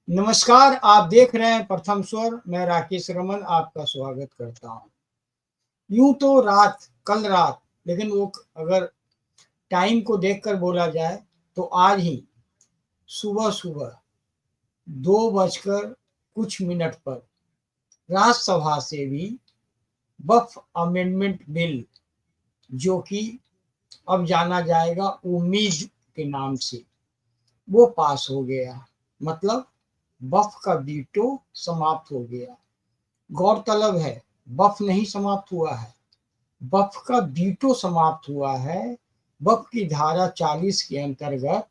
नमस्कार, आप देख रहे हैं प्रथम स्वर। मैं राकेश रमन आपका स्वागत करता हूँ। यूं तो कल रात, लेकिन वो अगर टाइम को देखकर बोला जाए तो आज ही सुबह-सुबह 2 बजकर कुछ मिनट पर राज्यसभा से भी वक्फ अमेंडमेंट बिल, जो कि अब जाना जाएगा उम्मीद के नाम से, वो पास हो गया। मतलब वक्फ का वीटो समाप्त हो गया। गौरतलब है, वक्फ नहीं समाप्त हुआ है, वक्फ का वीटो समाप्त हुआ है। वक्फ की धारा 40 के अंतर्गत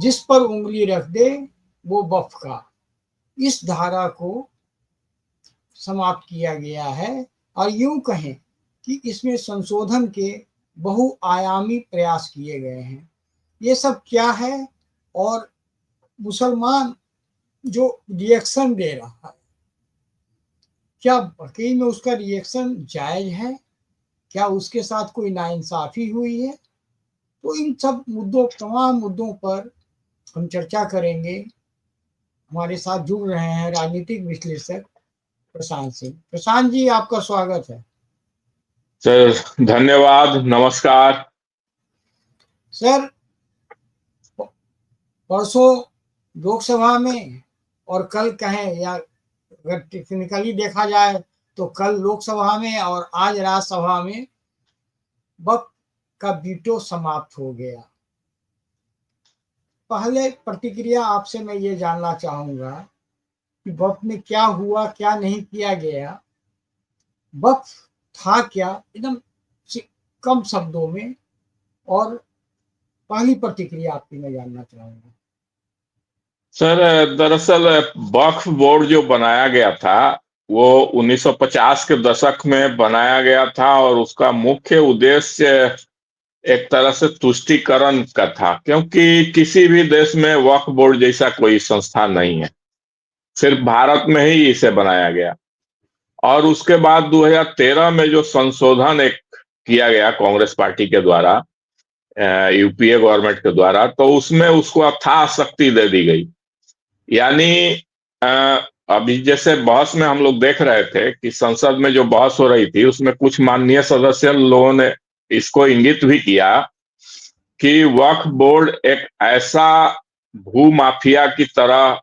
जिस पर उंगली रख दे वो वक्फ का, इस धारा को समाप्त किया गया है। और यूं कहें कि इसमें संशोधन के बहुआयामी प्रयास किए गए हैं। ये सब क्या है, और मुसलमान जो रिएक्शन दे रहा है, क्या वाकई में उसका रिएक्शन जायज है? क्या उसके साथ कोई नाइंसाफी हुई है? तो इन सब मुद्दों, तमाम मुद्दों पर हम चर्चा करेंगे। हमारे साथ जुड़ रहे हैं राजनीतिक विश्लेषक प्रशांत सिंह। प्रशांत जी, आपका स्वागत है। सर, धन्यवाद। नमस्कार। सर, परसों लोकसभा में और कल कहें, या अगर टेक्निकली देखा जाए तो कल लोकसभा में और आज राज्यसभा में वक्त का वीटो समाप्त हो गया। पहले प्रतिक्रिया आपसे मैं ये जानना चाहूँगा कि वक़्त में क्या हुआ, क्या नहीं किया गया? वक़्त था क्या? एकदम सी कम शब्दों में, और पहली प्रतिक्रिया आपकी मैं जानना चाहूँगा। सर, दरअसल वक्फ बोर्ड जो बनाया गया था वो 1950 के दशक में बनाया गया था और उसका मुख्य उद्देश्य एक तरह से तुष्टीकरण का था, क्योंकि किसी भी देश में वक्फ बोर्ड जैसा कोई संस्था नहीं है। सिर्फ भारत में ही इसे बनाया गया। और उसके बाद 2013 में जो संशोधन एक किया गया कांग्रेस पार्टी के द्वारा, यूपीए गवर्नमेंट के द्वारा, तो उसमें उसको अथाह शक्ति दे दी गई। यानी अभी जैसे बहस में हम लोग देख रहे थे कि संसद में जो बहस हो रही थी उसमें कुछ माननीय सदस्य लोगों ने इसको इंगित भी किया कि वक्फ बोर्ड एक ऐसा भू माफिया की तरह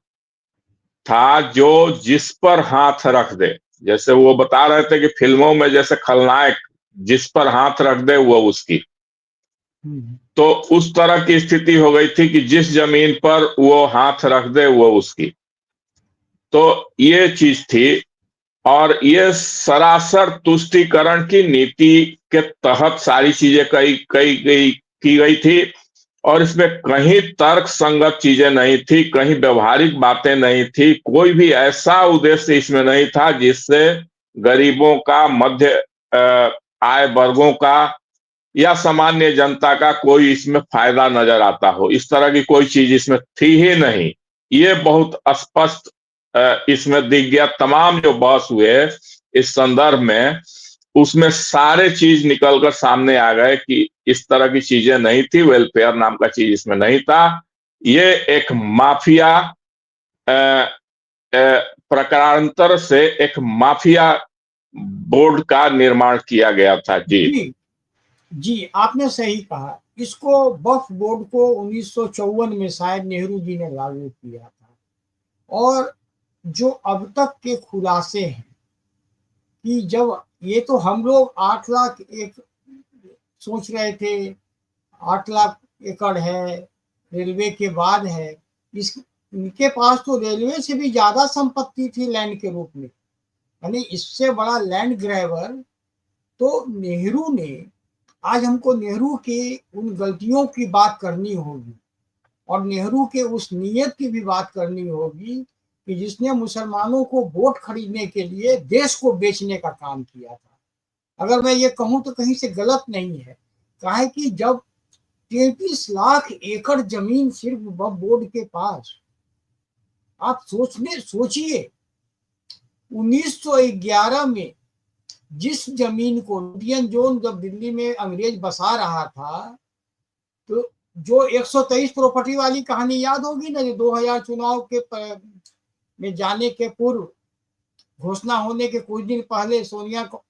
था जो जिस पर हाथ रख दे, जैसे वो बता रहे थे कि फिल्मों में जैसे खलनायक जिस पर हाथ रख दे वो उसकी। तो उस तरह की स्थिति हो गई थी कि जिस जमीन पर वो हाथ रख दे वो उसकी। तो ये चीज थी, और ये सरासर तुष्टीकरण की नीति के तहत सारी चीजें कई कई गई की गई थी। और इसमें कहीं तर्क संगत चीजें नहीं थी, कहीं व्यवहारिक बातें नहीं थी, कोई भी ऐसा उद्देश्य इसमें नहीं था जिससे गरीबों का, मध्य आय वर्गों का या सामान्य जनता का कोई इसमें फायदा नजर आता हो। इस तरह की कोई चीज इसमें थी ही नहीं। ये बहुत स्पष्ट इसमें दिख गया। तमाम जो बहस हुए इस संदर्भ में, उसमें सारे चीज निकलकर सामने आ गए कि इस तरह की चीजें नहीं थी, वेलफेयर नाम का चीज इसमें नहीं था। ये एक माफिया, प्रकारांतर से एक माफिया बोर्ड का निर्माण किया गया था। जी। जी, जी, आपने सही कहा। इसको वक्फ बोर्ड को 1954 में शायद नेहरू जी ने लागू किया था। और जो अब तक के खुलासे हैं कि जब ये तो हम लोग 8 लाख एक सोच रहे थे, 8 लाख एकड़ है, रेलवे के बाद है। इस इनके पास तो रेलवे से भी ज़्यादा संपत्ति थी लैंड के रूप में। यानी इससे बड़ा लैंड ग्रैबर तो नेहरू ने। आज हमको नेहरू की उन गलतियों की बात करनी होगी, और नेहरू के उस नीयत की भी बात करनी होगी कि जिसने मुसलमानों को वोट खरीदने के लिए देश को बेचने का काम किया था। अगर मैं ये कहूँ तो कहीं से गलत नहीं है। काहे कि जब 33 लाख एकड़ जमीन सिर्फ वक्फ बोर्ड के पास, आप सोचिए 1911 में जिस जमीन को इंडियन जोन, जब दिल्ली में अंग्रेज बसा रहा था, तो जो 123 प्रॉपर्टी वाली कहानी याद होगी ना, जो 2000 चुनाव के में जाने के पूर्व घोषणा होने के कुछ दिन पहले सोनिया को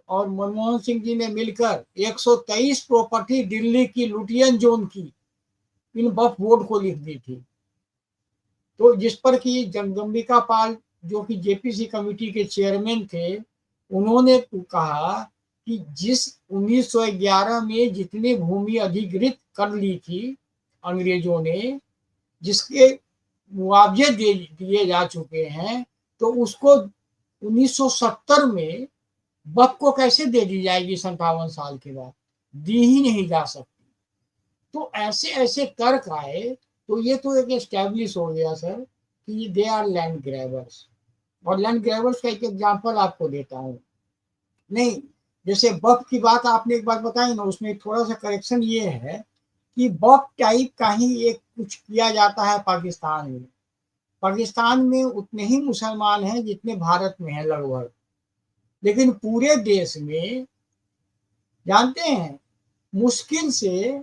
और मनमोहन सिंह जी ने मिलकर 123 प्रॉपर्टी दिल्ली की लुटियन जोन की इन वक्फ बोर्ड को लिख दी थी। तो जिस पर कि जगदम्बिका पाल जो कि जेपीसी कमेटी के चेयरमैन थे, उन्होंने कहा कि जिस 1911 में जितनी भूमि अधिग्रहित कर ली थी अंग्रेजों ने, जिसके मुआवजे दे दिए जा चुके हैं, तो उसको 1970 में वक्फ को कैसे दे दी जाएगी 57 साल के बाद? दी ही नहीं जा सकती। तो ऐसे ऐसे तर्क आए, तो ये तो एक एस्टैब्लिश हो गया सर कि दे आर लैंड ग्रैबर्स। और लैंड ग्रैबर्स का एक एग्जांपल आपको देता हूँ। नहीं, जैसे वक्फ की बात आपने एक बात बताई ना, उसमें थोड़ा सा करेक्शन ये है कि वक्फ टाइप का ही एक कुछ किया जाता है पाकिस्तान में। पाकिस्तान में उतने ही मुसलमान हैं जितने भारत में हैं लगभग, लेकिन पूरे देश में जानते हैं मुश्किल से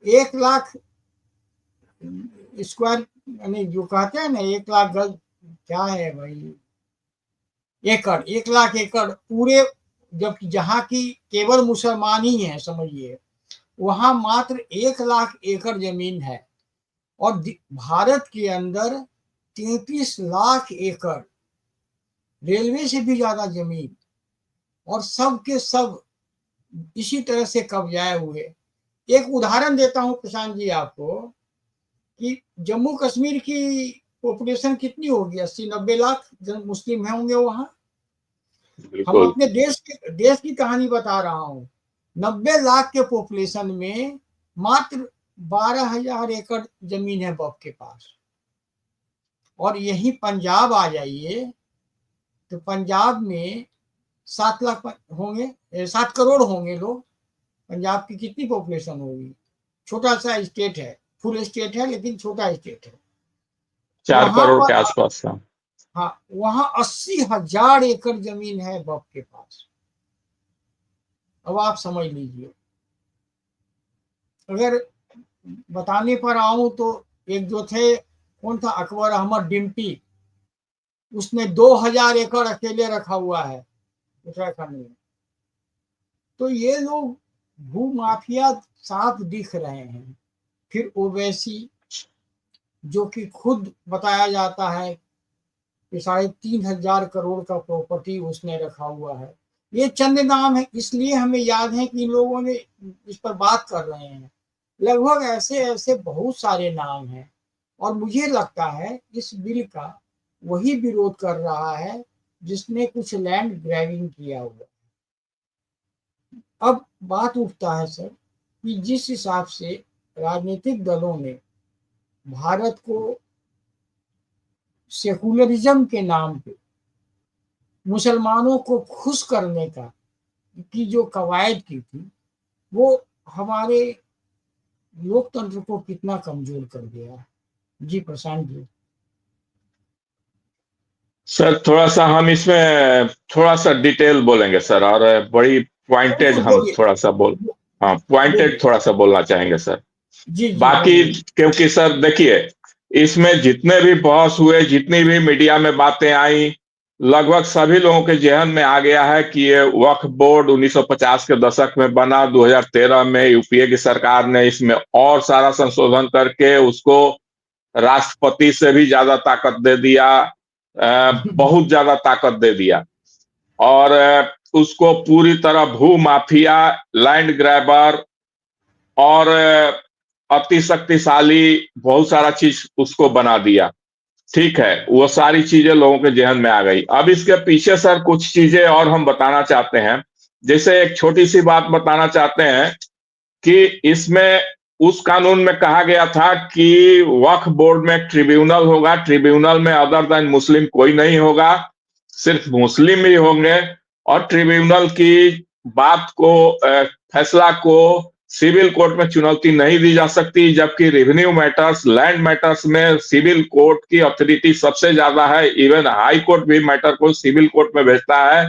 1 लाख स्क्वायर, यानी जो कहते हैं ना 1 लाख गज, क्या है भाई, एकड़, 1 लाख एकड़ पूरे, जबकि जहाँ की केवल मुसलमान ही है समझिए, वहां मात्र 1 लाख एकड़ जमीन है। और भारत के अंदर 33 लाख एकड़, रेलवे से भी ज्यादा जमीन, और सब के सब इसी तरह से कब्जाए हुए। एक उदाहरण देता हूं प्रशांत जी आपको कि जम्मू कश्मीर की पॉपुलेशन कितनी होगी, 80-90 लाख मुस्लिम है होंगे वहां। हम बिल्कुल। अपने देश की कहानी बता रहा हूं। 90 लाख के पॉपुलेशन में मात्र 12,000 एकड़ जमीन है वक्फ के पास। और यही पंजाब आ जाइए तो पंजाब में 7 लाख होंगे, 7 करोड़ होंगे लोग। पंजाब की कितनी पॉपुलेशन होगी? छोटा सा स्टेट है, फुल स्टेट है लेकिन छोटा स्टेट है। 4 करोड़ के वहां आसपास था। हाँ, वहां 80,000 एकड़ जमीन है वक्फ के पास। अब आप समझ लीजिए, अगर बताने पर आऊं तो एक जो थे, कौन था, अकबर अहमद डिम्पी, उसने 2,000 एकड़ अकेले रखा हुआ है उत्तराखंड में। तो ये लोग भू माफिया साफ दिख रहे हैं। फिर ओवैसी, जो कि खुद बताया जाता है कि 3,500 करोड़ का प्रॉपर्टी उसने रखा हुआ है। ये चंद नाम है, इसलिए हमें याद है कि इन लोगों ने इस पर बात कर रहे हैं। लगभग ऐसे ऐसे बहुत सारे नाम हैं, और मुझे लगता है इस बिल का वही विरोध कर रहा है जिसने कुछ लैंड ग्रैबिंग किया हुआ। अब बात उठता है सर कि जिस हिसाब से राजनीतिक दलों ने भारत को सेकुलरिज्म के नाम पे मुसलमानों को खुश करने का की जो कवायद की थी, वो हमारे लोकतंत्र को कितना कमजोर कर दिया। जी प्रशांत जी। सर थोड़ा सा हम इसमें थोड़ा सा डिटेल बोलेंगे सर, और बड़ी पॉइंटेड बिल्कुल हम बोलिए। थोड़ा सा हाँ, पॉइंटेड बोलिए। थोड़ा सा बोलना चाहेंगे सर। जी जी बाकी बोलिए। क्योंकि सर देखिए, इसमें जितने भी बहस हुए, जितनी भी मीडिया में बातें आई, लगभग सभी लोगों के जहन में आ गया है कि ये वक्फ बोर्ड 1950 के दशक में बना, 2013 में यूपीए की सरकार ने इसमें और सारा संशोधन करके उसको राष्ट्रपति से भी ज्यादा ताकत दे दिया, बहुत ज्यादा ताकत दे दिया। और उसको पूरी तरह भू माफिया, लैंड ग्रैबर और अति शक्तिशाली बहुत सारा चीज उसको बना दिया। ठीक है, वो सारी चीजें लोगों के जहन में आ गई। अब इसके पीछे सर कुछ चीजें और हम बताना चाहते हैं। जैसे एक छोटी सी बात बताना चाहते हैं कि इसमें उस कानून में कहा गया था कि वक्फ बोर्ड में ट्रिब्यूनल होगा, ट्रिब्यूनल में अदर देन मुस्लिम कोई नहीं होगा, सिर्फ मुस्लिम ही होंगे। और ट्रिब्यूनल की बात को, फैसला को सिविल कोर्ट में चुनौती नहीं दी जा सकती, जबकि रेवेन्यू मैटर्स, लैंड मैटर्स में सिविल कोर्ट की अथॉरिटी सबसे ज्यादा है। इवन हाई कोर्ट भी मैटर को सिविल कोर्ट में भेजता है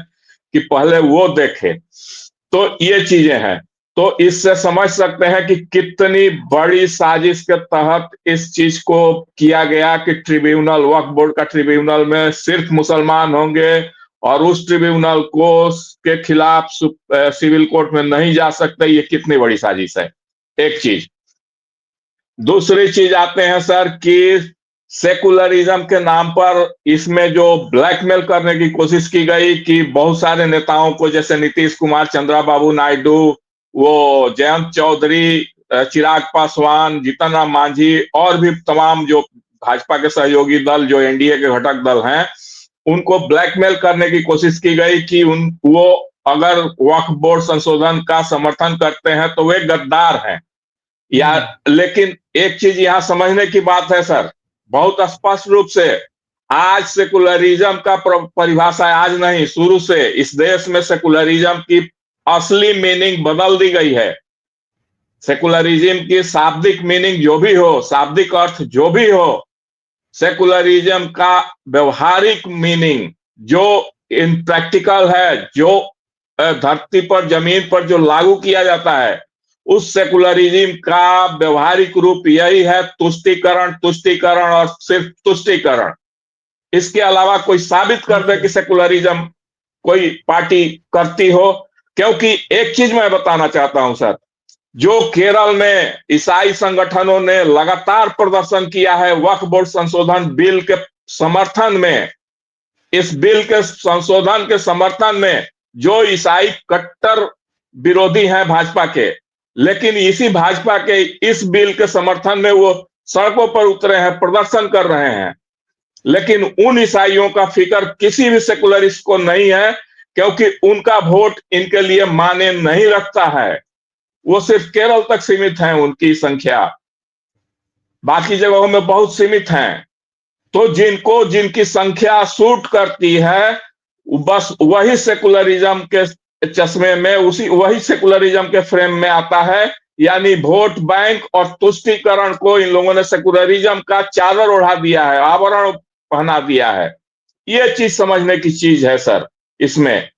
कि पहले वो देखे। तो ये चीजें हैं। तो इससे समझ सकते हैं कि कितनी बड़ी साजिश के तहत इस चीज को किया गया कि ट्रिब्यूनल, वक्फ बोर्ड का ट्रिब्यूनल में सिर्फ मुसलमान होंगे और उस ट्रिब्यूनल को के खिलाफ सिविल कोर्ट में नहीं जा सकते। ये कितनी बड़ी साजिश है, एक चीज। दूसरी चीज आते हैं सर कि सेकुलरिज्म के नाम पर इसमें जो ब्लैकमेल करने की कोशिश की गई कि बहुत सारे नेताओं को, जैसे नीतीश कुमार, चंद्रबाबू नायडू, वो जयंत चौधरी, चिराग पासवान, जीतन राम मांझी और भी तमाम जो भाजपा के सहयोगी दल, जो एनडीए के घटक दल हैं, उनको ब्लैकमेल करने की कोशिश की गई कि वो अगर वक्फ बोर्ड संशोधन का समर्थन करते हैं तो वे गद्दार हैं या। लेकिन एक चीज यहां समझने की बात है सर, बहुत स्पष्ट रूप से, आज सेकुलरिज्म का परिभाषा, आज नहीं, शुरू से इस देश में सेकुलरिज्म की असली मीनिंग बदल दी गई है। सेकुलरिज्म की शाब्दिक मीनिंग जो भी हो, शाब्दिक अर्थ जो भी हो, सेकुलरिज्म का व्यवहारिक मीनिंग जो इन प्रैक्टिकल है, जो धरती पर, जमीन पर जो लागू किया जाता है, उस सेकुलरिज्म का व्यवहारिक रूप यही है तुष्टीकरण, तुष्टीकरण और सिर्फ तुष्टीकरण। इसके अलावा कोई साबित कर दे कि सेकुलरिज्म कोई पार्टी करती हो। क्योंकि एक चीज मैं बताना चाहता हूं सर, जो केरल में ईसाई संगठनों ने लगातार प्रदर्शन किया है वक्फ बोर्ड संशोधन बिल के समर्थन में, इस बिल के संशोधन के समर्थन में, जो ईसाई कट्टर विरोधी हैं भाजपा के, लेकिन इसी भाजपा के इस बिल के समर्थन में वो सड़कों पर उतरे हैं, प्रदर्शन कर रहे हैं। लेकिन उन ईसाइयों का फिक्र किसी भी सेकुलरिस्ट को नहीं है, क्योंकि उनका वोट इनके लिए माने नहीं रखता है। वो सिर्फ केरल तक सीमित है उनकी संख्या, बाकी जगहों में बहुत सीमित हैं। तो जिनको, जिनकी संख्या सूट करती है, बस वही सेकुलरिज्म के चश्मे में, उसी वही सेकुलरिज्म के फ्रेम में आता है। यानी वोट बैंक और तुष्टीकरण को इन लोगों ने सेकुलरिज्म का चादर ओढ़ा दिया है, आवरण पहना दिया है। ये चीज समझने की चीज है सर इसमें,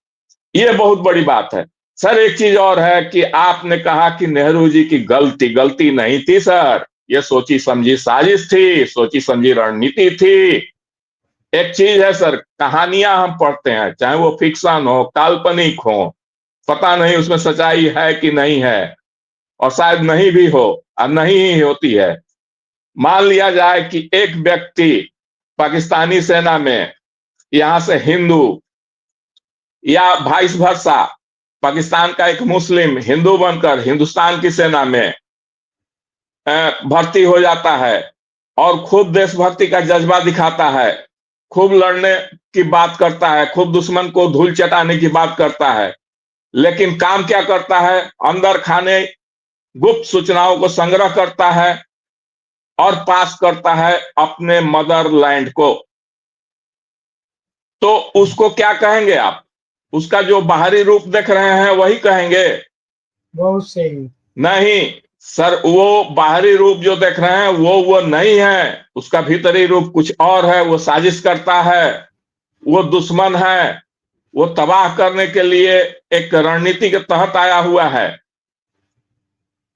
ये बहुत बड़ी बात है। सर एक चीज और है कि आपने कहा कि नेहरू जी की गलती, गलती नहीं थी सर, ये सोची समझी साजिश थी, सोची समझी रणनीति थी। एक चीज है सर, कहानियां हम पढ़ते हैं, चाहे वो फिक्शन हो, काल्पनिक हो, पता नहीं उसमें सच्चाई है कि नहीं है, और शायद नहीं भी हो और नहीं ही होती है। मान लिया जाए कि एक व्यक्ति पाकिस्तानी सेना में, यहां से हिंदू, या वाइस वर्सा, पाकिस्तान का एक मुस्लिम हिंदू बनकर हिंदुस्तान की सेना में भर्ती हो जाता है और खूब देशभक्ति का जज्बा दिखाता है, खूब लड़ने की बात करता है, खूब दुश्मन को धूल चटाने की बात करता है, लेकिन काम क्या करता है, अंदर खाने गुप्त सूचनाओं को संग्रह करता है और पास करता है अपने मदरलैंड को। तो उसको क्या कहेंगे आप? उसका जो बाहरी रूप देख रहे हैं वही कहेंगे? बहुत सही। नहीं सर, वो बाहरी रूप जो देख रहे हैं वो नहीं है, उसका भीतरी रूप कुछ और है। वो साजिश करता है, वो दुश्मन है, वो तबाह करने के लिए एक रणनीति के तहत आया हुआ है।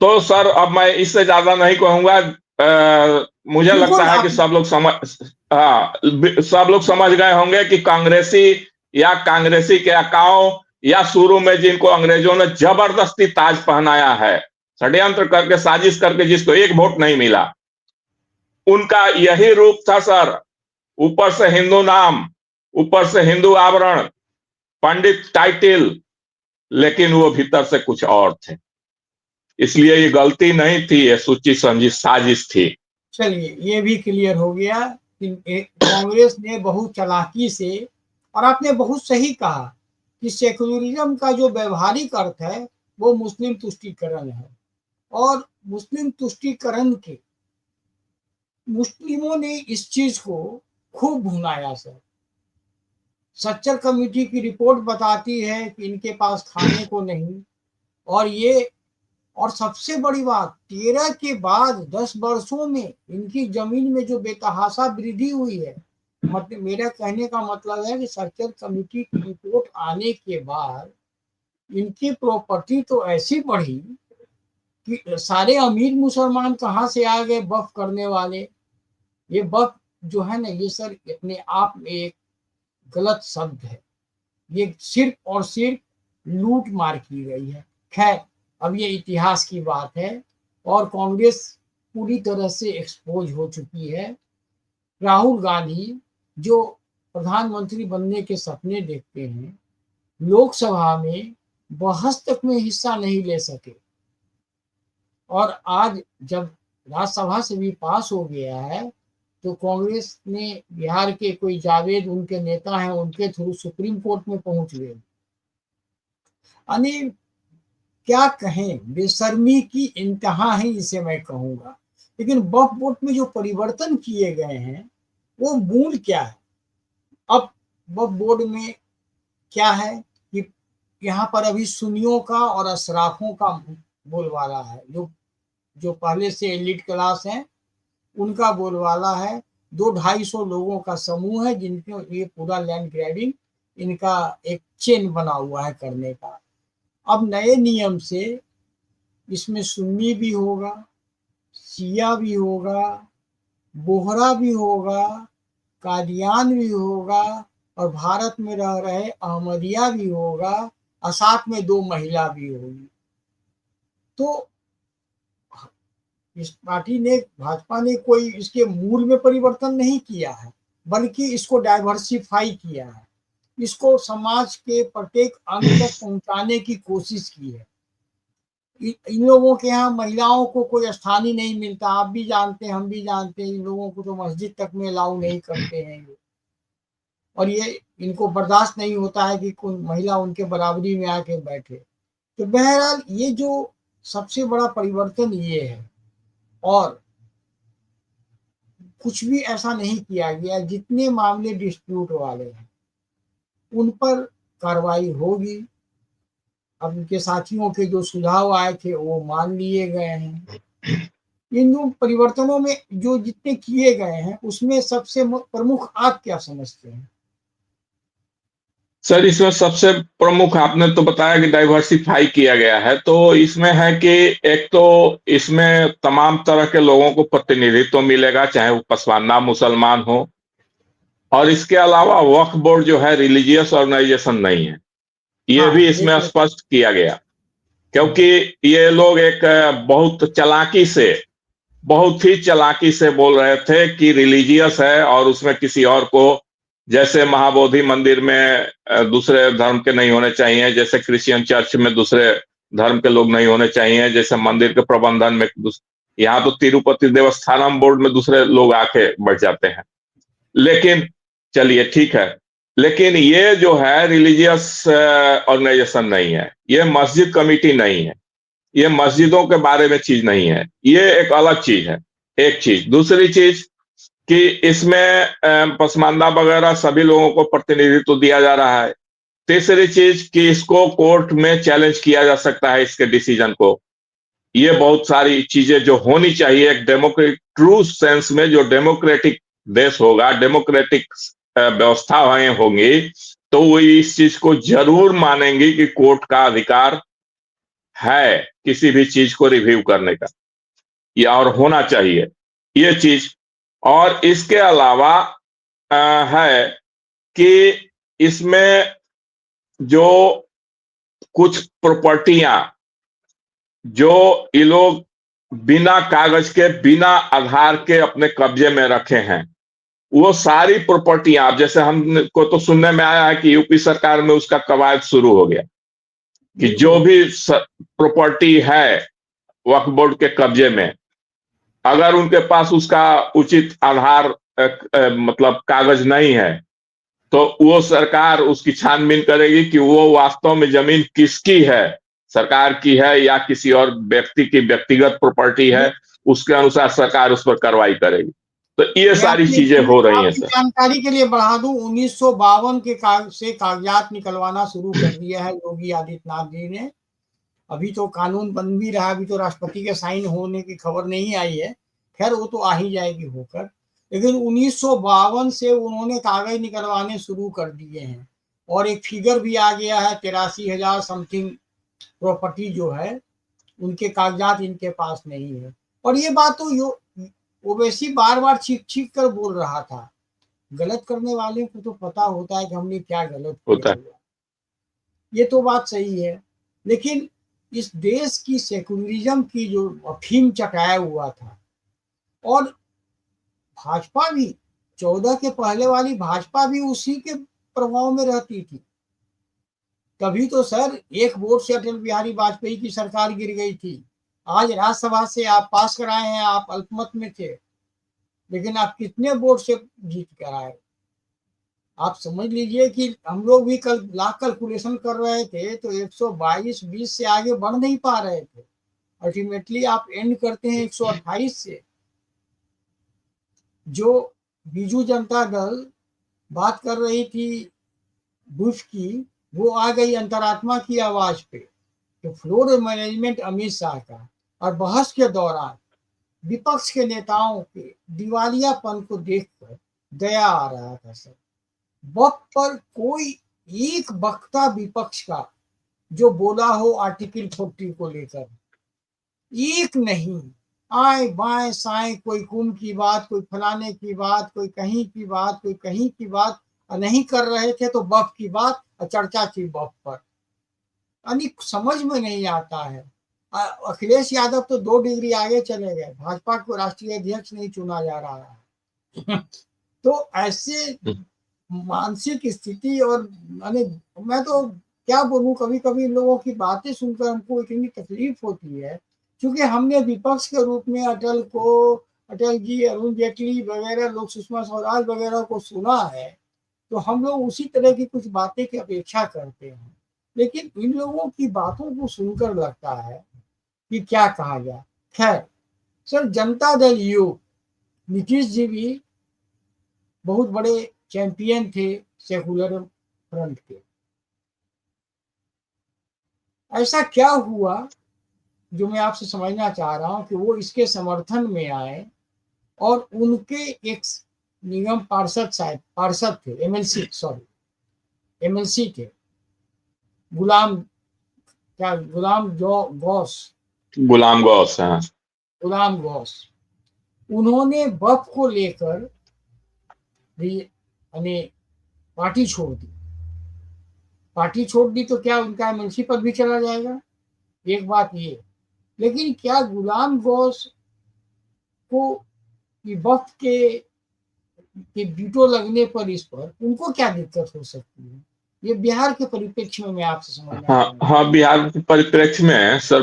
तो सर अब मैं इससे ज्यादा नहीं कहूंगा। मुझे बिल्कुल लगता है कि आप। सब लोग समझ, हाँ, सब लोग समझ गए होंगे कि कांग्रेसी या कांग्रेसी के अकाओं, या शुरू में जिनको अंग्रेजों ने जबरदस्ती ताज पहनाया है, षड्यंत्र करके, साजिश करके, जिसको एक वोट नहीं मिला, उनका यही रूप था सर। ऊपर से हिंदू नाम, ऊपर से हिंदू आवरण, पंडित टाइटिल, लेकिन वो भीतर से कुछ और थे। इसलिए ये गलती नहीं थी, ये सोची समझी साजिश थी। चलिए ये भी क्लियर हो गया कि कांग्रेस ने बहुत चालाकी से, और आपने बहुत सही कहा कि सेकुलरिज्म का जो व्यवहारिक अर्थ है वो मुस्लिम तुष्टीकरण है, और मुस्लिम तुष्टीकरण के मुस्लिमों ने इस चीज को खूब भुनाया सर। सच्चर कमेटी की रिपोर्ट बताती है कि इनके पास खाने को नहीं, और ये, और सबसे बड़ी बात, 13 के बाद 10 वर्षों में इनकी जमीन में जो बेतहाशा वृद्धि हुई है। मतलब मेरा कहने का मतलब है कि सच्चर कमेटी की रिपोर्ट आने के बाद इनकी प्रॉपर्टी तो ऐसी बढ़ी कि सारे अमीर मुसलमान कहाँ से आ गए वक्फ करने वाले। ये वक्फ जो है ना, ये सर अपने आप में एक गलत शब्द है। ये सिर्फ और सिर्फ लूट मार की गई है। खैर, अब ये इतिहास की बात है और कांग्रेस पूरी तरह से एक्सपोज हो चुकी है। राहुल गांधी जो प्रधानमंत्री बनने के सपने देखते हैं, लोकसभा में बहस तक में हिस्सा नहीं ले सके, और आज जब राज्यसभा से भी पास हो गया है तो कांग्रेस ने बिहार के कोई जावेद उनके नेता हैं, उनके थ्रू सुप्रीम कोर्ट में पहुंच गए। यानी क्या कहें, बेशर्मी की इंतहा है इसे मैं कहूंगा। लेकिन वक्फ बोर्ड में जो परिवर्तन किए गए हैं वो मूल क्या है? अब वक्फ बोर्ड में क्या है कि यहाँ पर अभी सुन्नियों का और अशराफों का बोलबाला है। जो पहले से एलिट क्लास है उनका बोलबाला है। 200-250 लोगों का समूह है जिनके ये पूरा लैंड ग्रैबिंग इनका एक चेन बना हुआ है करने का। अब नए नियम से इसमें सुन्नी भी होगा, शिया भी होगा, बोहरा भी होगा, कादियान भी होगा, और भारत में रह रहे अहमदिया भी होगा, और साथ में 2 महिला भी होगी। तो इस भाजपा ने कोई इसके मूल में परिवर्तन नहीं किया है, बल्कि इसको डाइवर्सिफाई किया है। इसको समाज के प्रत्येक अंग तक पहुंचाने की कोशिश की है। इन लोगों के यहाँ महिलाओं को कोई स्थान ही नहीं मिलता। आप भी जानते हैं, हम भी जानते हैं, इन लोगों को तो मस्जिद तक में अलाउ नहीं करते हैं ये। और ये इनको बर्दाश्त नहीं होता है कि कोई महिला उनके बराबरी में आके बैठे। तो बहरहाल ये जो सबसे बड़ा परिवर्तन ये है, और कुछ भी ऐसा नहीं किया गया। जितने मामले डिस्प्यूट वाले हैं उन पर कार्रवाई होगी। अब उनके साथियों के जो सुझाव आए थे वो मान लिए गए हैं। इन दो परिवर्तनों में जो जितने किए गए हैं उसमें सबसे प्रमुख आप क्या समझते हैं? सर, इसमें सबसे प्रमुख आपने तो बताया कि डाइवर्सिफाई किया गया है। तो इसमें है कि एक तो इसमें तमाम तरह के लोगों को प्रतिनिधित्व मिलेगा, चाहे वो पसमानदा मुसलमान हो। और इसके अलावा वक्फ बोर्ड जो है रिलीजियस ऑर्गेनाइजेशन नहीं है, ये भी हाँ, ये इसमें तो स्पष्ट किया गया। क्योंकि ये लोग एक बहुत ही चालाकी से बोल रहे थे कि रिलीजियस है, और उसमें किसी और को, जैसे महाबोधि मंदिर में दूसरे धर्म के नहीं होने चाहिए, जैसे क्रिश्चियन चर्च में दूसरे धर्म के लोग नहीं होने चाहिए, जैसे मंदिर के प्रबंधन में यहाँ तो तिरुपति देवस्थानम बोर्ड में दूसरे लोग आके बैठ जाते हैं। लेकिन चलिए ठीक है, लेकिन ये जो है रिलीजियस ऑर्गेनाइजेशन नहीं है, ये मस्जिद कमेटी नहीं है, ये मस्जिदों के बारे में चीज नहीं है, ये एक अलग चीज है। एक चीज, दूसरी चीज कि इसमें पसमानदा वगैरह सभी लोगों को प्रतिनिधित्व दिया जा रहा है। तीसरी चीज कि इसको कोर्ट में चैलेंज किया जा सकता है, इसके डिसीजन को। ये बहुत सारी चीजें जो होनी चाहिए एक डेमोक्रेटिक ट्रू सेंस में, जो डेमोक्रेटिक देश होगा, डेमोक्रेटिक व्यवस्थाएं होंगी, तो वो इस चीज को जरूर मानेंगी कि कोर्ट का अधिकार है किसी भी चीज को रिव्यू करने का, या और होना चाहिए ये चीज। और इसके अलावा है कि इसमें जो कुछ प्रॉपर्टियां जो ये लोग बिना कागज के, बिना आधार के अपने कब्जे में रखे हैं, वो सारी प्रॉपर्टियां, अब जैसे हमको तो सुनने में आया है कि यूपी सरकार में उसका कवायद शुरू हो गया कि जो बिल्कुल। भी प्रॉपर्टी है वक्फ बोर्ड के कब्जे में, अगर उनके पास उसका उचित आधार मतलब कागज नहीं है, तो वो सरकार उसकी छानबीन करेगी कि वो वास्तव में जमीन किसकी है, सरकार की है या किसी और व्यक्ति की व्यक्तिगत प्रॉपर्टी है। उसके अनुसार सरकार उस पर कार्रवाई करेगी। तो ये मैं सारी चीजें हो रही हैं आपकी सर। जानकारी के लिए बढ़ा दूं, 1952 के से कागजात निकलवाना शुरू कर दिया है योगी आदित्यनाथ जी ने। अभी तो कानून बन भी रहा है, अभी तो राष्ट्रपति के साइन होने की खबर नहीं आई है। खैर वो तो आ ही जाएगी होकर। लेकिन 1952 से उन्होंने कागज निकलवाने शुरू कर दिए हैं। और एक फिगर भी आ गया है 83,000 समथिंग प्रॉपर्टी जो है उनके कागजात इनके पास नहीं है। और ये बात तो ओवैसी बार बार चीख चीख कर बोल रहा था। गलत करने वाले को तो पता होता है कि हमने क्या गलत किया होता है। हुआ, ये तो बात सही है। लेकिन इस देश की सेकुलरिज्म की जो अफीम चटाया हुआ था, और भाजपा भी 14 के पहले वाली भाजपा भी उसी के प्रभाव में रहती थी। तभी तो सर एक वोट से अटल बिहारी वाजपेयी की सरकार गिर गई थी। आज राज्यसभा से आप पास कराए हैं, आप अल्पमत में थे, लेकिन आप कितने वोट से जीत कर आए। आप समझ लीजिए कि हम लोग भी कल लाख कैलकुलेशन कर रहे थे तो 122 20 से आगे बढ़ नहीं पा रहे थे। अल्टीमेटली आप एंड करते हैं 128 से। जो बीजू जनता दल बात कर रही थी बुश की, वो आ गई अंतरात्मा की आवाज पे। तो फ्लोर मैनेजमेंट अमित शाह का, और बहस के दौरान विपक्ष के नेताओं के दिवालियापन को देखकर दया आ रहा था सर। वक्त पर कोई एक वक्ता विपक्ष का जो बोला हो आर्टिकल 40 को लेकर, एक नहीं। आए बाएं साएं, कोई कुम की बात, कोई फलाने की बात, कोई कहीं की बात, कोई कहीं की बात, और नहीं कर रहे थे तो बफ की बात और चर्चा थी बफ पर। यानी समझ में नहीं आता है। अखिलेश यादव तो 2 डिग्री आगे चले गए, भाजपा को राष्ट्रीय अध्यक्ष नहीं चुना जा रहा है। तो ऐसे मानसिक स्थिति, और माने मैं तो क्या बोलूं, कभी कभी इन लोगों की बातें सुनकर हमको इतनी तकलीफ होती है, क्योंकि हमने विपक्ष के रूप में अटल जी, अरुण जेटली वगैरह लोग, सुषमा स्वराज वगैरह को सुना है, तो हम लोग उसी तरह की कुछ बातें की अपेक्षा करते हैं। लेकिन इन लोगों की बातों को सुनकर लगता है कि क्या कहा जाए। खैर सर, जनता दल यू, नीतीश जी भी बहुत बड़े चैंपियन थे सेकुलर फ्रंट के। ऐसा क्या हुआ जो मैं आपसे समझना चाह रहा हूं कि वो इसके समर्थन में आए, और उनके एक निगम पार्षद थे, एमएलसी थे, गुलाम गौस। हाँ। गुलाम गौस। उन्होंने वक्फ को लेकर भी यानी पार्टी छोड़ दी। पार्टी छोड़ दी तो क्या उनका एमएलसी पद भी चला जाएगा? एक बात ये। लेकिन क्या गुलाम गौस को वक्फ के वीटो लगने पर इस पर उनको क्या दिक्कत हो सकती है? ये बिहार के परिप्रेक्ष्य में मैं आपसे समझना हाँ चाहूंगा। हाँ, बिहार के परिप्रेक्ष्य में सर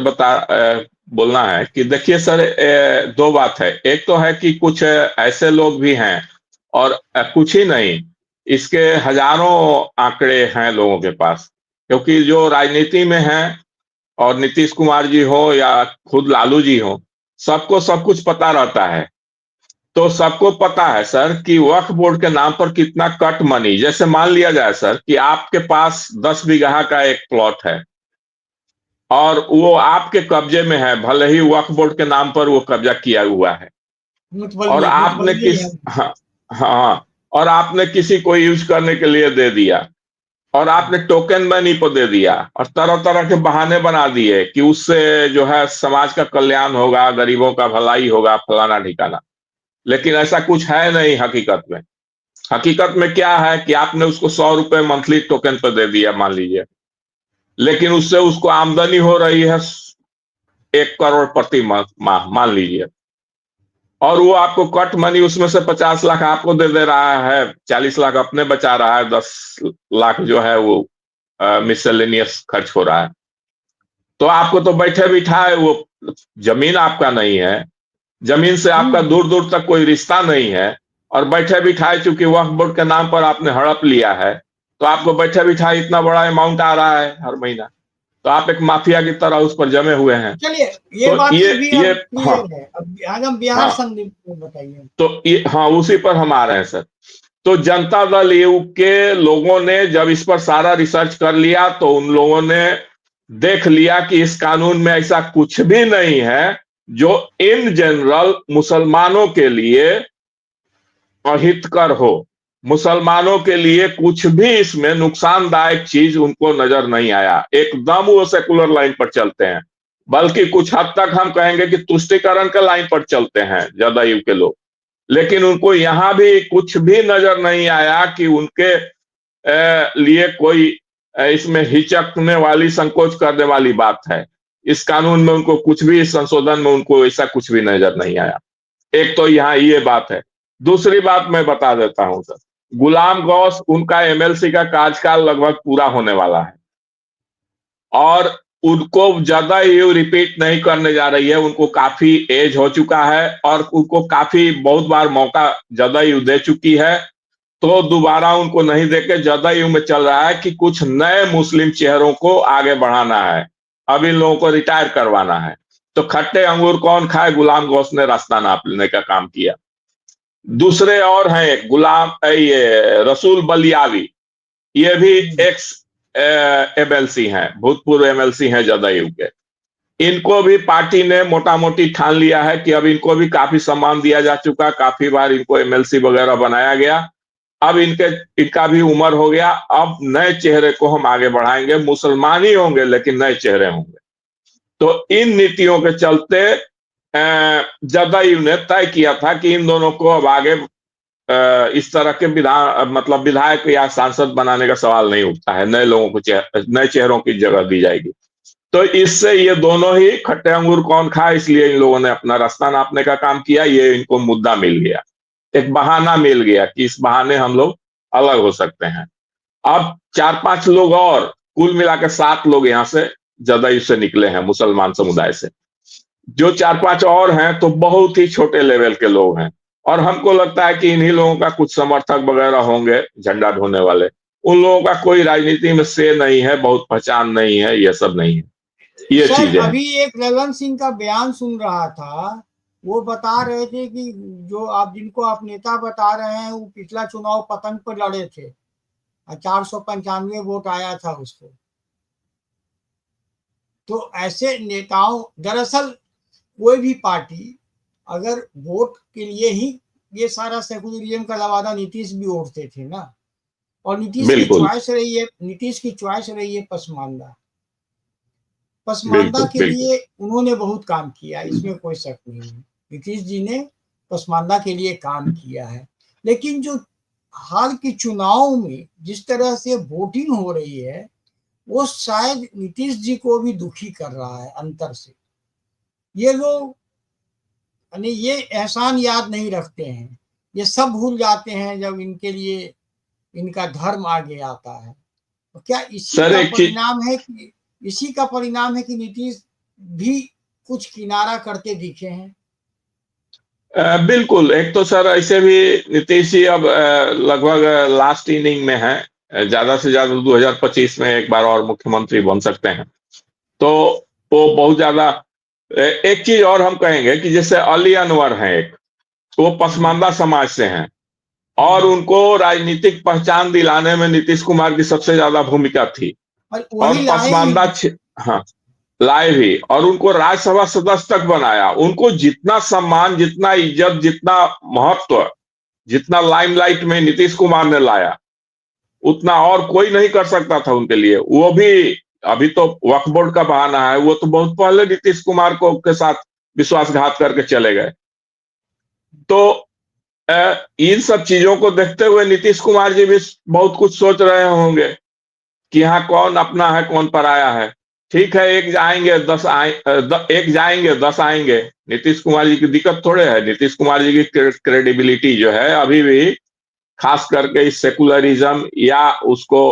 बोलना है कि देखिए सर, दो बात है। एक तो है कि कुछ ऐसे लोग भी हैं, और कुछ ही नहीं, इसके हजारों आंकड़े हैं लोगों के पास, क्योंकि जो राजनीति में हैं, और नीतीश कुमार जी हो या खुद लालू जी हो, सबको सब कुछ पता रहता है। तो सबको पता है सर कि वक्फ बोर्ड के नाम पर कितना कट मनी, जैसे मान लिया जाए सर कि आपके पास 10 बीघा का एक प्लॉट है, और वो आपके कब्जे में है, भले ही वक्फ बोर्ड के नाम पर वो कब्जा किया हुआ है, और आपने मुतवल्ली है। हाँ, हाँ, और आपने किसी को यूज करने के लिए दे दिया, और आपने टोकन मनी को दे दिया, और तरह तरह के बहाने बना दिए कि उससे जो है समाज का कल्याण होगा, गरीबों का भलाई होगा, फलाना ठिकाना। लेकिन ऐसा कुछ है नहीं हकीकत में। हकीकत में क्या है कि आपने उसको 100 रुपए मंथली टोकन पर दे दिया मान लीजिए, लेकिन उससे उसको आमदनी हो रही है 1 करोड़ प्रति माह मान लीजिए, और वो आपको कट मनी उसमें से 50 लाख आपको दे रहा है, 40 लाख अपने बचा रहा है, 10 लाख जो है वो मिसलेनियस खर्च हो रहा है। तो आपको तो बैठे बिठाए, वो जमीन आपका नहीं है, जमीन से आपका दूर दूर तक कोई रिश्ता नहीं है, और बैठे बिठाए चूंकि वक्फ बोर्ड के नाम पर आपने हड़प लिया है, तो आपको बैठे बिठाए इतना बड़ा अमाउंट आ रहा है हर महीना, तो आप एक माफिया की तरह उस पर जमे हुए हैं। चलिए, ये तो बात भी ये अब हाँ, क्लियर है। अब आज हम बिहार हाँ, संदीप को बताइए। तो ये हाँ, उसी पर हम आ रहे हैं सर। तो जनता दल यू के लोगों ने जब इस पर सारा रिसर्च कर लिया, तो उन लोगों ने देख लिया कि इस कानून में ऐसा कुछ भी नहीं है जो इन जनरल मुसलमानों के लिए अहितकर हो। मुसलमानों के लिए कुछ भी इसमें नुकसानदायक चीज उनको नजर नहीं आया। एकदम वो सेकुलर लाइन पर चलते हैं, बल्कि कुछ हद तक हम कहेंगे कि तुष्टीकरण के लाइन पर चलते हैं जदयू के लोग। लेकिन उनको यहां भी कुछ भी नजर नहीं आया कि उनके लिए कोई इसमें हिचकने वाली, संकोच करने वाली बात है। इस कानून में उनको कुछ भी, इस संशोधन में उनको ऐसा कुछ भी नजर नहीं आया। एक तो यहाँ ये बात है। दूसरी बात मैं बता देता हूं सर, गुलाम गौस, उनका एमएलसी का कार्यकाल लगभग पूरा होने वाला है और उनको ज्यादा ये रिपीट नहीं करने जा रही है। उनको काफी एज हो चुका है और उनको काफी बहुत बार मौका जदयू दे चुकी है। तो दोबारा उनको नहीं देके जदयू में चल रहा है कि कुछ नए मुस्लिम चेहरों को आगे बढ़ाना है, अब इन लोगों को रिटायर करवाना है। तो खट्टे अंगूर कौन खाए, गुलाम गौस ने रास्ता नाप लेने का काम किया। दूसरे और हैं, एक गुलाम, ये रसूल बलियावी, ये भी एक्स एमएलसी हैं, भूतपूर्व एमएलसी हैं जदयू के। इनको भी पार्टी ने मोटा मोटी ठान लिया है कि अब इनको भी काफी सम्मान दिया जा चुका, काफी बार इनको एमएलसी वगैरह बनाया गया। अब इनका भी उम्र हो गया, अब नए चेहरे को हम आगे बढ़ाएंगे, मुसलमान ही होंगे लेकिन नए चेहरे होंगे। तो इन नीतियों के चलते जदयू ने तय किया था कि इन दोनों को अब आगे इस तरह के मतलब विधायक या सांसद बनाने का सवाल नहीं उठता है। नए लोगों को नए चेहरों की जगह दी जाएगी। तो इससे ये दोनों ही खट्टे अंगूर कौन खाए, इसलिए इन लोगों ने अपना रास्ता नापने का काम किया। ये इनको मुद्दा मिल गया, एक बहाना मिल गया कि इस बहाने हम लोग अलग हो सकते हैं। अब 4-5 लोग और, कुल मिलाकर 7 लोग यहां से जदयू से निकले हैं मुसलमान समुदाय से। जो 4-5 और हैं तो बहुत ही छोटे लेवल के लोग हैं और हमको लगता है कि इन्हीं लोगों का कुछ समर्थक वगैरह होंगे झंडा ढोने वाले। उन लोगों का कोई राजनीति में से नहीं है, बहुत पहचान नहीं है, ये सब नहीं है, ये सर चीजें हैं। अभी एक ललन सिंह का बयान सुन रहा था, वो बता रहे थे कि जो जिनको आप नेता बता रहे हैं वो पिछला चुनाव पतंग पर लड़े थे, 495 वोट आया था उसको। तो ऐसे नेताओं, दरअसल कोई भी पार्टी अगर वोट के लिए ही, ये सारा सेकुलरिज्म का लवादा नीतीश भी ओढ़ते थे ना, और नीतीश की बिल्कुल चॉइस रही है, नीतीश की चॉइस रही है पसमानदा। पसमानदा बिल्कुल के बिल्कुल लिए उन्होंने बहुत काम किया, इसमें कोई शक नहीं है। नीतीश जी ने पसमानदा के लिए काम किया है। लेकिन जो हाल के चुनाव में जिस तरह से वोटिंग हो रही है, वो शायद नीतीश जी को भी दुखी कर रहा है अंतर से। ये लोग यानी ये एहसान याद नहीं रखते हैं, ये सब भूल जाते हैं जब इनके लिए इनका धर्म आगे आता है। तो क्या इसी सर का एक चीज, परिणाम है कि नीतीश भी कुछ किनारा करते दिखे हैं? बिल्कुल। एक तो सर ऐसे भी नीतीश जी अब लगभग लास्ट इनिंग में है, ज्यादा से ज्यादा 2025 में एक बार और मुख्यमंत्री बन सकते हैं। तो वो बहुत ज्यादा, एक चीज और हम कहेंगे कि जैसे अली अनवर हैं एक, वो पसमानदा समाज से हैं और उनको राजनीतिक पहचान दिलाने में नीतीश कुमार की सबसे ज्यादा भूमिका थी। और और वही लाए पसमानदा, हैं। हाँ, लाए भी और उनको राज्यसभा सदस्य तक बनाया। उनको जितना सम्मान, जितना इज्जत, जितना महत्व, जितना लाइमलाइट में नीतीश कुमार ने लाया, उतना और कोई नहीं कर सकता था उनके लिए। वो भी, अभी तो वक्फ बोर्ड का बहाना है, वो तो बहुत पहले नीतीश कुमार को के साथ विश्वासघात करके चले गए। तो इन सब चीजों को देखते हुए नीतीश कुमार जी भी बहुत कुछ सोच रहे होंगे कि यहाँ कौन अपना है कौन पराया है। ठीक है, एक जाएंगे 10 एक जाएंगे 10 आएंगे। नीतीश कुमार जी की दिक्कत थोड़े है। नीतीश कुमार जी की क्रेडिबिलिटी जो है अभी भी, खास करके इस सेकुलरिज्म या उसको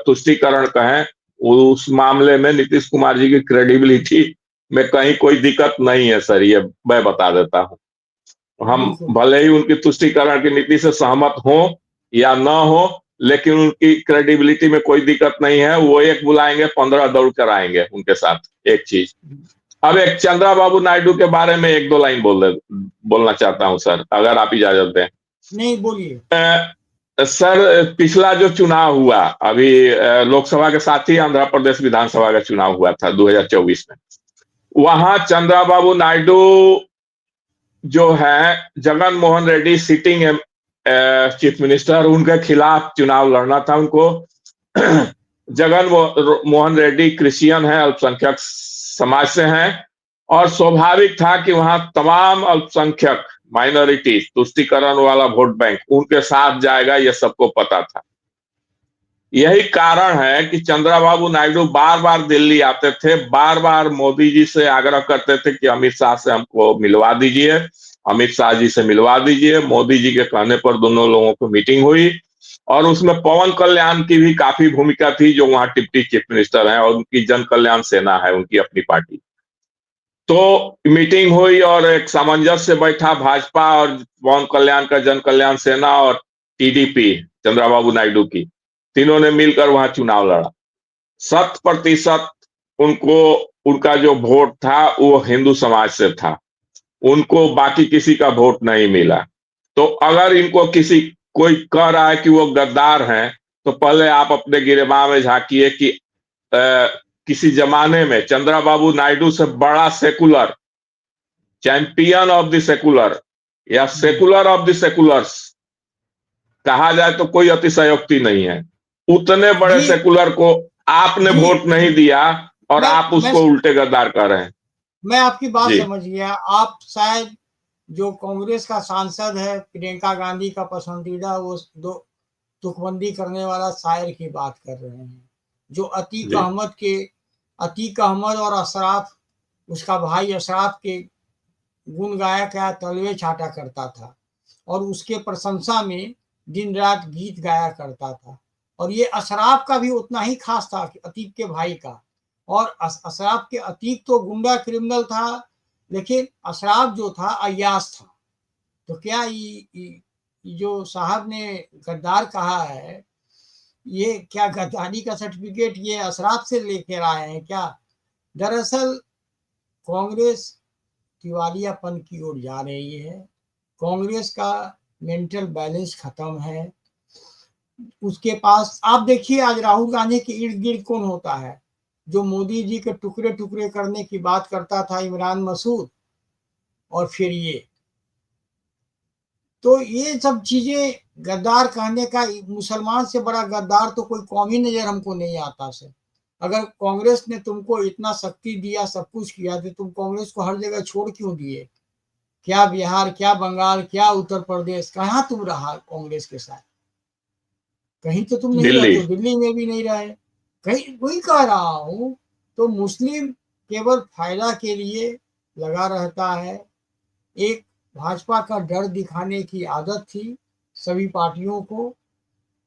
तुष्टीकरण कहें, उस मामले में नीतीश कुमार जी की क्रेडिबिलिटी में कहीं कोई दिक्कत नहीं है सर, ये मैं बता देता हूं। हम बिल्कुल। भले ही उनकी तुष्टीकरण की नीति से सहमत हो या न हो, लेकिन उनकी क्रेडिबिलिटी में कोई दिक्कत नहीं है। वो एक बुलाएंगे 15 दौड़ कर आएंगे उनके साथ। एक चीज, अब एक चंद्रा बाबू नायडू के बारे में 1-2 लाइन बोलना चाहता हूं सर, अगर आप इजाजत दें। नहीं, बोलिए। सर पिछला जो चुनाव हुआ अभी, लोकसभा के साथ ही आंध्र प्रदेश विधानसभा का चुनाव हुआ था 2024 में, वहां चंद्रा बाबू नायडू जो है, Jagan Mohan Reddy sitting chief minister, उनके खिलाफ चुनाव लड़ना था उनको। जगन मोहन रेड्डी क्रिश्चियन है, अल्पसंख्यक समाज से हैं, और स्वाभाविक था कि वहां तमाम अल्पसंख्यक माइनॉरिटी तुष्टीकरण वाला वोट बैंक उनके साथ जाएगा, यह सबको पता था। यही कारण है कि चंद्रबाबू नायडू बार बार दिल्ली आते थे, बार बार मोदी जी से आग्रह करते थे कि अमित शाह से हमको मिलवा दीजिए, अमित शाह जी से मिलवा दीजिए। मोदी जी के कहने पर दोनों लोगों को मीटिंग हुई, और उसमें पवन कल्याण की भी काफी भूमिका थी, जो वहां डिप्टी चीफ मिनिस्टर हैं, और उनकी जन कल्याण सेना है, उनकी अपनी पार्टी। तो मीटिंग हुई और एक सामंजस्य बैठा भाजपा और पवन कल्याण का जन कल्याण सेना और टीडीपी चंद्रबाबू नायडू की, तीनों ने मिलकर वहां चुनाव लड़ा। 100% उनको, उनका जो वोट था वो हिंदू समाज से था, उनको बाकी किसी का वोट नहीं मिला। तो अगर इनको किसी कोई कह रहा है कि वो गद्दार हैं, तो पहले आप अपने गिरेबान में झांकिए कि किसी जमाने में चंद्रबाबू नायडू से बड़ा secular, champion of the secular या सेकुलर ऑफ द सेकुलर्स कहा जाए तो कोई अतिशयोक्ति नहीं है। उतने बड़े जी सेकुलर को आपने जी वोट नहीं दिया, और मैं आप मैं उसको उल्टे गद्दार कर रहे हैं। मैं आपकी बात जी समझ गया। आप शायद जो कांग्रेस का सांसद है प्रियंका गांधी का पसंदीदा वो दो तुकबंदी करने वाला शायर की बात कर रहे हैं, जो जी अतीक अहमद और अशराफ, उसका भाई अशराफ के गुण गाया क्या तलवे छाटा करता था, और उसके प्रशंसा में दिन रात गीत गाया करता था। और ये अशराफ का भी उतना ही खास था कि अतीक के भाई का। और अशराफ के अतीक तो गुंडा क्रिमिनल था, लेकिन अशराफ जो था अय्याश था। तो क्या ये जो साहब ने गद्दार कहा है, ये क्या गद्दारी का सर्टिफिकेट ये अशराफ से लेकर आए हैं क्या? दरअसल कांग्रेस दिवालियापन की ओर जा रही है। कांग्रेस का मेंटल बैलेंस खत्म है। उसके पास आप देखिए आज राहुल गांधी के इर्द गिर्द कौन होता है, जो मोदी जी के टुकड़े टुकड़े करने की बात करता था, इमरान मसूद, और फिर ये। तो ये सब चीजें गद्दार कहने का, मुसलमान से बड़ा गद्दार तो कोई कौम ही नजर हमको नहीं आता सर। अगर कांग्रेस ने तुमको इतना शक्ति दिया, सब कुछ किया, तो तुम कांग्रेस को हर जगह छोड़ क्यों दिए? क्या बिहार, क्या बंगाल, क्या उत्तर प्रदेश, कहाँ तुम रहा कांग्रेस के साथ? कहीं तो तुम नहीं दिल्ली। रहते हो, दिल्ली में भी नहीं रहे। कहीं वही कह रहा हूं। तो मुस्लिम केवल फायदा के लिए लगा रहता है। एक भाजपा का डर दिखाने की आदत थी सभी पार्टियों को।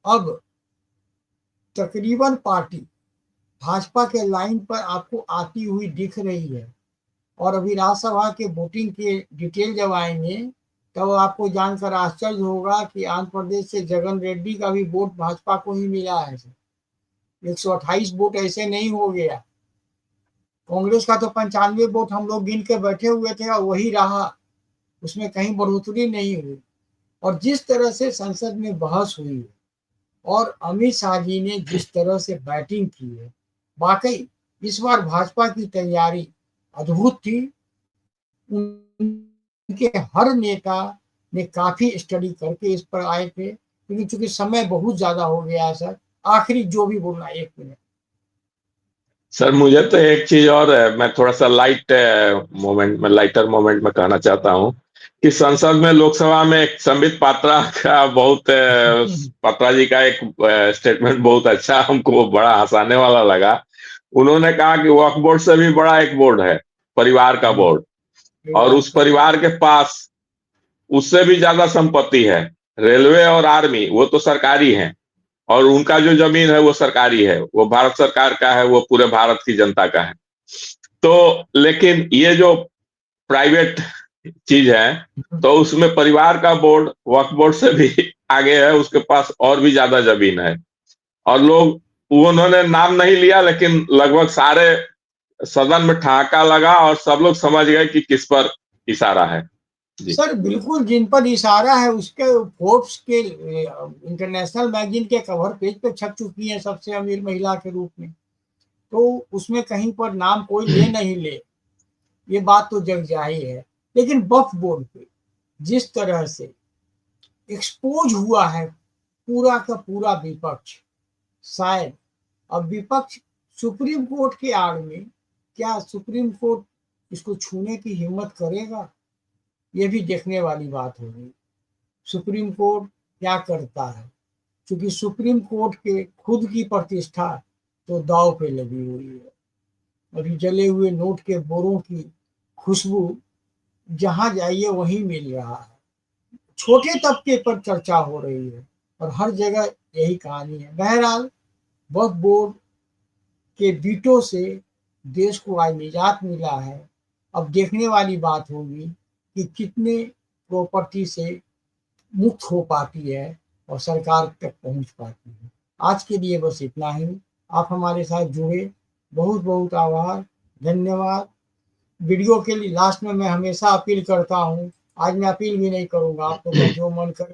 अब तकरीबन पार्टी भाजपा के लाइन पर आपको आती हुई दिख रही है। और अभी राज्यसभा के वोटिंग के डिटेल जब आएंगे, तब आपको जानकर आश्चर्य होगा कि आंध्र प्रदेश से जगन रेड्डी का भी वोट भाजपा को ही मिला है। 128 वोट ऐसे नहीं हो गया। कांग्रेस का तो 95 वोट हम लोग गिन के बैठे हुए थे और वही रहा, उसमें कहीं बढ़ोतरी नहीं हुई। और जिस तरह से संसद में बहस हुई है और अमित शाह जी ने जिस तरह से बैटिंग की है, वाकई इस बार भाजपा की तैयारी अद्भुत थी। उनके हर नेता ने काफी स्टडी करके इस पर आए थे, लेकिन चूंकि समय बहुत ज्यादा हो गया है सर, आखिरी जो भी बोलना 1 मिनट। सर, मुझे तो एक चीज और है, मैं थोड़ा सा लाइटर मोमेंट में कहना चाहता हूँ कि संसद में, लोकसभा में एक संबित पात्रा का पात्रा जी का एक स्टेटमेंट बहुत अच्छा, हमको बड़ा हंसाने वाला लगा। उन्होंने कहा कि वक्फ बोर्ड से भी बड़ा एक बोर्ड है, परिवार का बोर्ड, और परिवार उस का बोर्ड। परिवार के पास उससे भी ज्यादा संपत्ति है। रेलवे और आर्मी वो तो सरकारी है, और उनका जो जमीन है वो सरकारी है, वो भारत सरकार का है, वो पूरे भारत की जनता का है। तो लेकिन ये जो प्राइवेट चीज है, तो उसमें परिवार का बोर्ड वक्फ बोर्ड से भी आगे है, उसके पास और भी ज्यादा जमीन है। और लोग, वो उन्होंने नाम नहीं लिया, लेकिन लगभग सारे सदन में ठहाका लगा और सब लोग समझ गए कि किस पर इशारा है। जी सर बिल्कुल जिन पर इशारा है, उसके फोर्ब्स के इंटरनेशनल मैगजीन के कवर पेज पे छप चुकी हैं सबसे अमीर महिला के रूप में। तो उसमें कहीं पर नाम कोई ले नहीं ले, ये बात तो जग जाहिर है। लेकिन वक्फ बोर्ड पे जिस तरह से एक्सपोज हुआ है पूरा का पूरा विपक्ष। शायद अब विपक्ष सुप्रीम कोर्ट की आड़ में, क्या सुप्रीम कोर्ट इसको छूने की हिम्मत करेगा? ये भी देखने वाली बात होगी। सुप्रीम कोर्ट क्या करता है, क्योंकि सुप्रीम कोर्ट के खुद की प्रतिष्ठा तो दांव पे लगी हुई है। अभी जले हुए नोट के बोरों की खुशबू जहां जाइए वहीं मिल रहा है। छोटे तबके पर चर्चा हो रही है और हर जगह यही कहानी है। बहरहाल वक्फ बोर्ड के बीटों से देश को आज निजात मिला है। अब देखने वाली बात होगी कि कितने प्रॉपर्टी से मुक्त हो पाती है और सरकार तक पहुंच पाती है। आज के लिए बस इतना ही। आप हमारे साथ जुड़े, बहुत बहुत आभार, धन्यवाद। वीडियो के लिए लास्ट में मैं हमेशा अपील करता हूँ, आज मैं अपील भी नहीं करूँगा, आप लोग का जो मन करे